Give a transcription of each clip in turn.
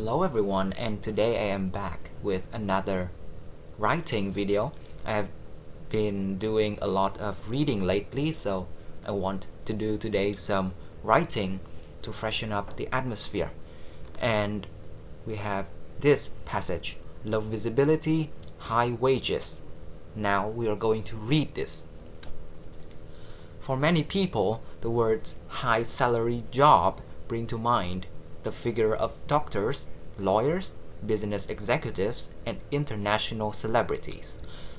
Hello everyone, and today I am back with another writing video. I have been doing a lot of reading lately, so I want to do today some writing to freshen up the atmosphere. And we have this passage: low visibility, high wages. Now we are going to read this. For many people, the words high salary job bring to mind the figure of doctors, lawyers, business executives, and international celebrities.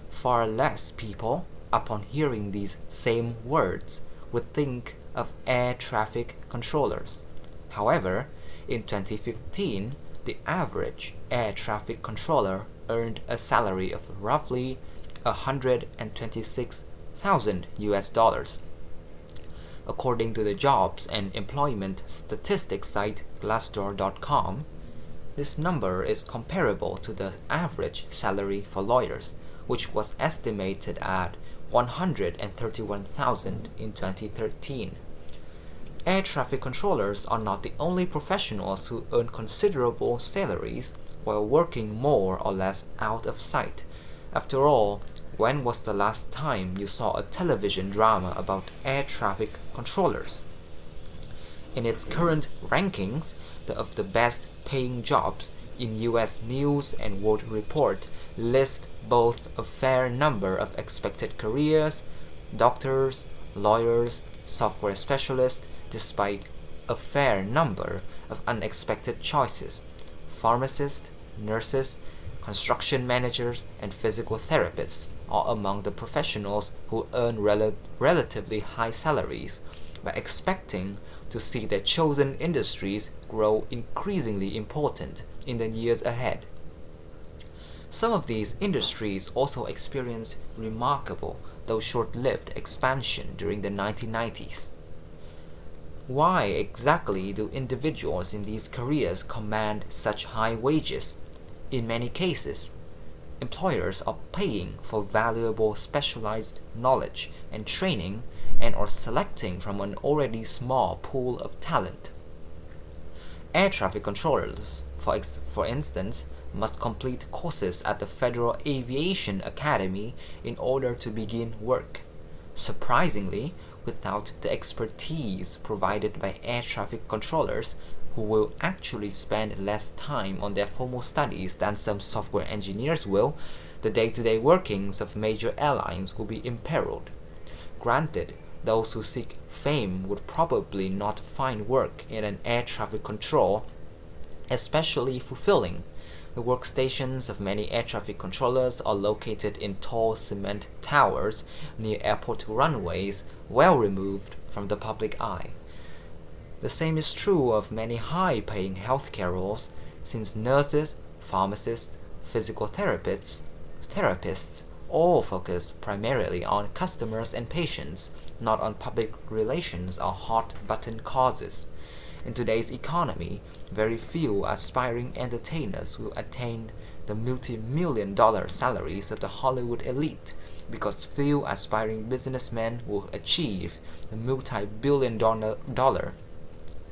Far less people, upon hearing these same words, would think of air traffic controllers. However, in 2015, the average air traffic controller earned a salary of roughly 126,000 US dollars. According to the jobs and employment statistics site Glassdoor.com, this number is comparable to the average salary for lawyers, which was estimated at 131,000 in 2013. Air traffic controllers are not the only professionals who earn considerable salaries while working more or less out of sight. After all, when was the last time you saw a television drama about air traffic controllers? In its current rankings of the best paying jobs in US News and World Report list both a fair number of expected careers, doctors, lawyers, software specialists, despite a fair number of unexpected choices: pharmacists, nurses, construction managers, and physical therapists are among the professionals who earn relatively high salaries, by expecting to see their chosen industries grow increasingly important in the years ahead. Some of these industries also experienced remarkable, though short-lived, expansion during the 1990s. Why exactly do individuals in these careers command such high wages? In many cases, employers are paying for valuable specialized knowledge and training and are selecting from an already small pool of talent. Air traffic controllers, for instance, must complete courses at the Federal Aviation Academy in order to begin work. Surprisingly, without the expertise provided by air traffic controllers, who will actually spend less time on their formal studies than some software engineers will, the day-to-day workings of major airlines will be imperiled. Granted, those who seek fame would probably not find work in an air traffic control especially fulfilling. The workstations of many air traffic controllers are located in tall cement towers near airport runways, well removed from the public eye. The same is true of many high-paying healthcare roles, since nurses, pharmacists, physical therapists all focus primarily on customers and patients, not on public relations or hot-button causes. In today's economy, very few aspiring entertainers will attain the multi-million-dollar salaries of the Hollywood elite, because few aspiring businessmen will achieve the multi-billion-dollar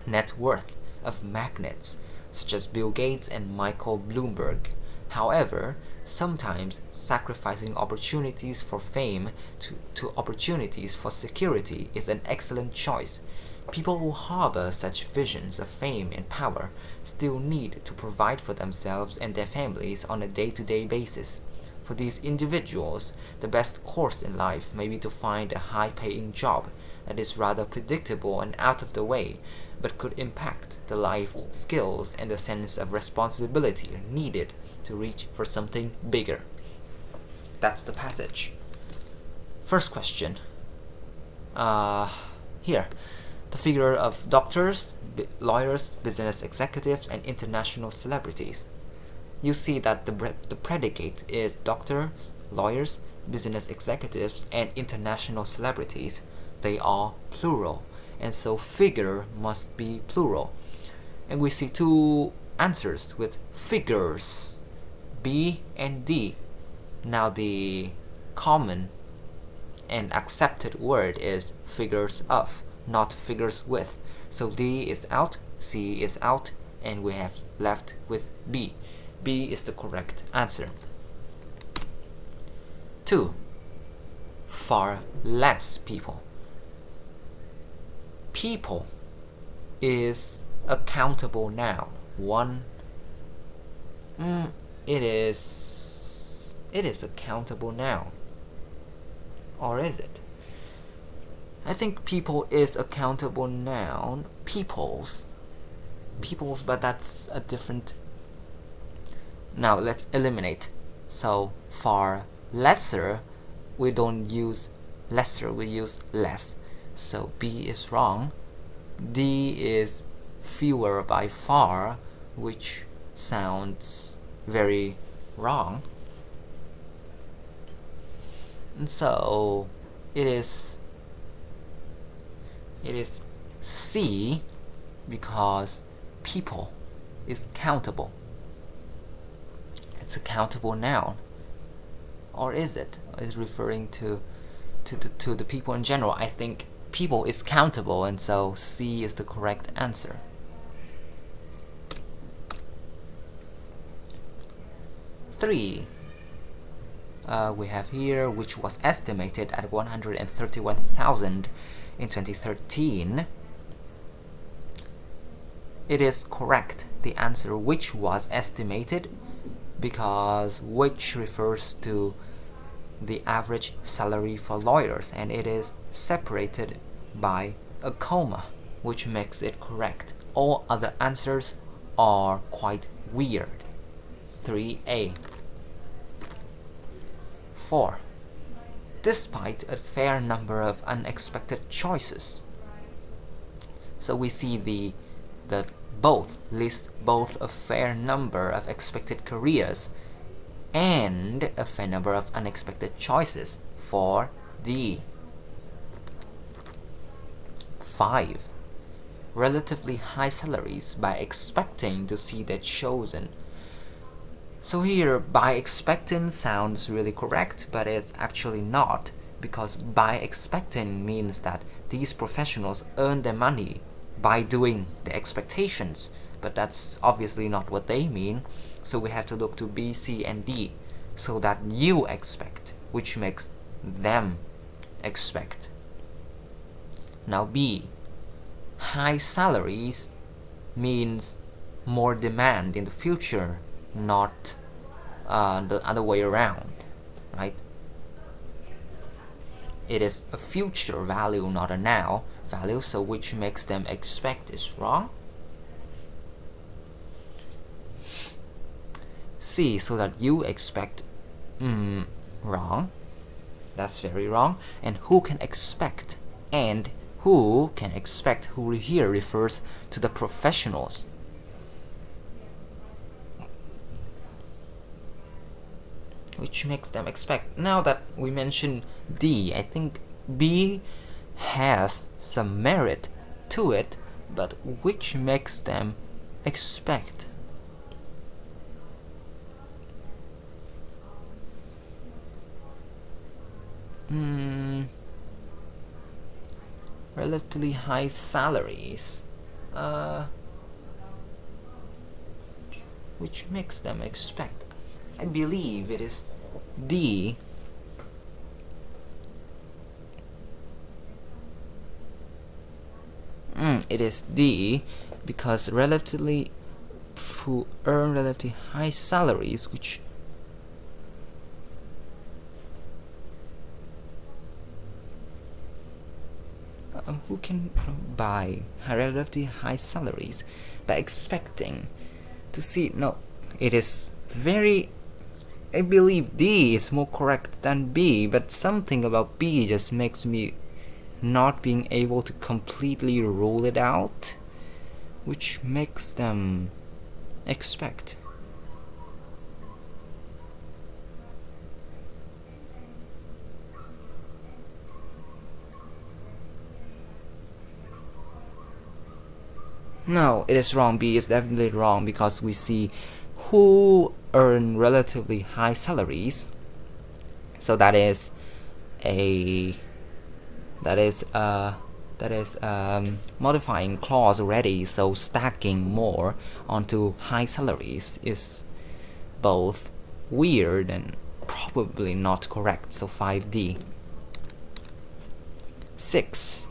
net worth of magnates such as Bill Gates and Michael Bloomberg. However, sometimes sacrificing opportunities for fame to opportunities for security is an excellent choice. People who harbor such visions of fame and power still need to provide for themselves and their families on a day-to-day basis. For these individuals, the best course in life may be to find a high-paying job that is rather predictable and out of the way, but could impact the life skills and the sense of responsibility needed to reach for something bigger. That's the passage. First question. Here. The figure of doctors, lawyers, business executives, and international celebrities. You see that the predicate is doctors, lawyers, business executives, and international celebrities. They are plural, and so figure must be plural. And we see two answers with figures, B and D. Now the common and accepted word is figures of, not figures with. So D is out, C is out, and we have left with B. B is the correct answer. 2. Far less people. People is a countable noun. 1. It is a countable noun. Or is it? I think people is a countable noun. Peoples, but that's a different. Now let's eliminate. So far lesser, we don't use lesser, we use less. So B is wrong. D is fewer by far, which sounds very wrong. And so it is C, because people is countable. It's a countable noun. Or is it? Is referring to the people in general. I think people is countable, and so C is the correct answer. 3. We have here, which was estimated at 131,000 in 2013. It is correct, the answer which was estimated, because which refers to the average salary for lawyers, and it is separated by a comma, which makes it correct. All other answers are quite weird. 3A. 4. Despite a fair number of unexpected choices. So we see the both list both a fair number of expected careers and a fair number of unexpected choices for D. 5. Relatively high salaries by expecting to see that chosen. So here, by expecting sounds really correct, but it's actually not, because by expecting means that these professionals earn their money by doing the expectations, but that's obviously not what they mean. So we have to look to B, C, and D, so that you expect, which makes them expect. Now B, high salaries means more demand in the future, not the other way around, right? It is a future value, not a now value, so which makes them expect is wrong. C, so that you expect, wrong. That's very wrong. And who can expect, and who can expect, who here refers to the professionals. Which makes them expect. Now that we mentioned D, I think B has some merit to it, but which makes them expect. Relatively high salaries. Which makes them expect. I believe it is D. It is D, because relatively who earn relatively high salaries, which who can buy relatively high salaries by expecting to see. No, it is very. I believe D is more correct than B, but something about B just makes me not being able to completely rule it out, which makes them expect. No, it is wrong. B is definitely wrong, because we see who earn relatively high salaries. So that is that is modifying clause already, so stacking more onto high salaries is both weird and probably not correct, so 5D. 6.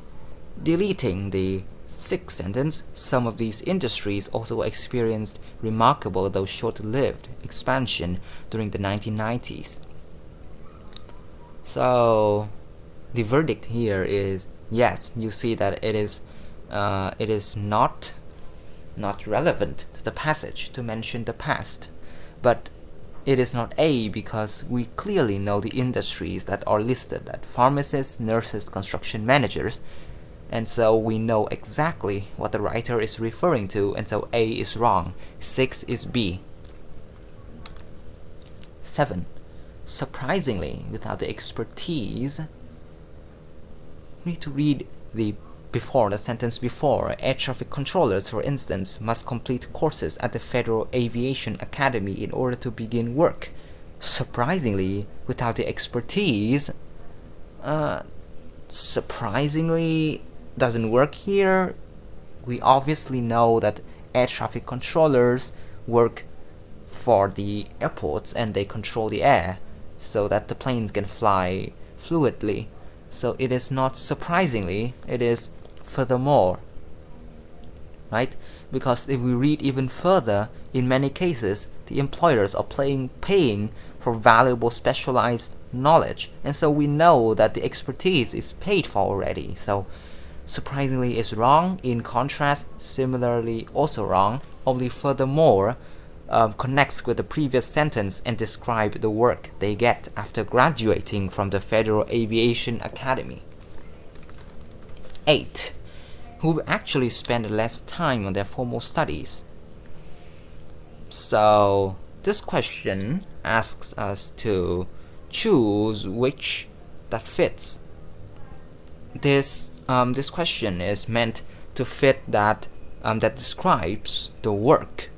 Deleting the sixth sentence, some of these industries also experienced remarkable though short-lived expansion during the 1990s. So the verdict here is yes, you see that it is not relevant to the passage to mention the past, but it is not A because we clearly know the industries that are listed, that pharmacists, nurses, construction managers, and so we know exactly what the writer is referring to, and so A is wrong. 6 is B. 7. Surprisingly, without the expertise, we need to read the sentence before. Air traffic controllers, for instance, must complete courses at the Federal Aviation Academy in order to begin work. Surprisingly, without the expertise, surprisingly doesn't work here. We obviously know that air traffic controllers work for the airports and they control the air so that the planes can fly fluidly. So it is not surprisingly, it is furthermore, right? Because if we read even further, in many cases, the employers are paying for valuable specialized knowledge, and so we know that the expertise is paid for already. So surprisingly is wrong. In contrast, similarly also wrong. Only furthermore connects with the previous sentence and describe the work they get after graduating from the Federal Aviation Academy. 8. Who actually spend less time on their formal studies. So this question asks us to choose which that fits. This question is meant to fit that describes the work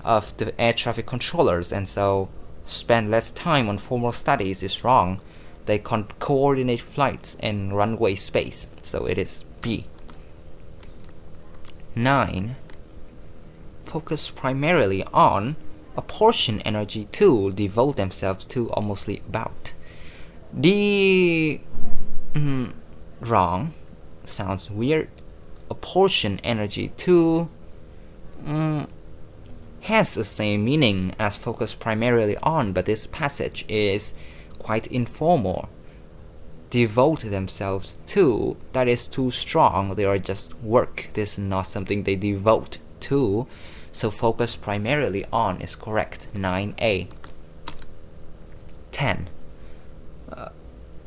of the air traffic controllers, and so spend less time on formal studies is wrong. They coordinate flights and runway space, so it is B. 9. Focus primarily on, apportion energy to, devote themselves to, or mostly about. D. Wrong. Sounds weird. Apportion energy to has the same meaning as focus primarily on, but this passage is quite informal. Devote themselves to, that is too strong. They are just work. This is not something they devote to. So focus primarily on is correct. 9A. 10.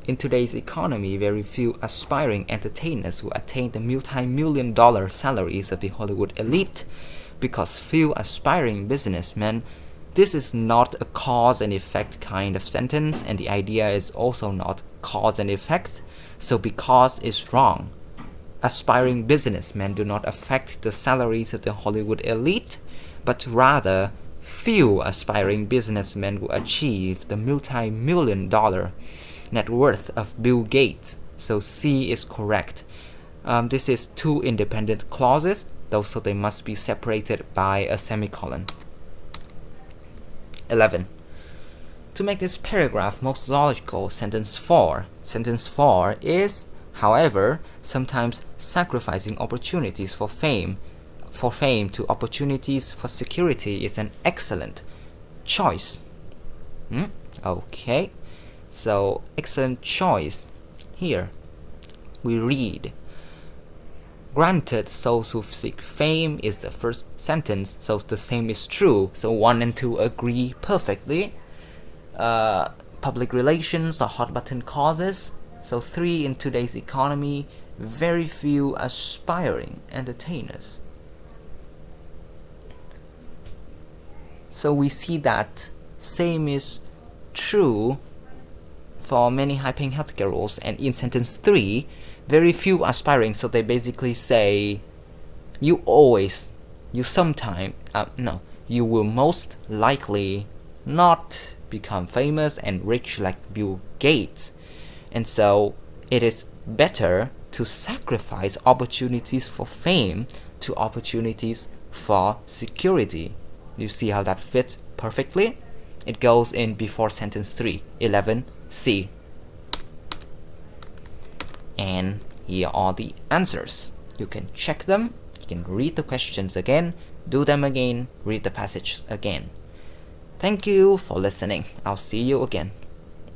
In today's economy, very few aspiring entertainers will attain the multi-million-dollar salaries of the Hollywood elite. Because few aspiring businessmen, this is not a cause and effect kind of sentence, and the idea is also not cause and effect, so because is wrong. Aspiring businessmen do not affect the salaries of the Hollywood elite, but rather few aspiring businessmen will achieve the multi-million-dollar net worth of Bill Gates, so C is correct. This is two independent clauses, so they must be separated by a semicolon. 11. To make this paragraph most logical, sentence 4 is, however, sometimes sacrificing opportunities for fame to opportunities for security is an excellent choice. Okay, so excellent choice. Here we read, granted, those who seek fame is the first sentence, so the same is true. So 1 and 2 agree perfectly. Public relations are hot button causes. So 3, in today's economy, very few aspiring entertainers. So we see that same is true for many high-paying healthcare roles, and in sentence 3, very few aspiring, so they basically say you will most likely not become famous and rich like Bill Gates, and so it is better to sacrifice opportunities for fame to opportunities for security. You see how that fits perfectly? It goes in before sentence 3, 11C. And here are the answers. You can check them, you can read the questions again, do them again, read the passages again. Thank you for listening. I'll see you again.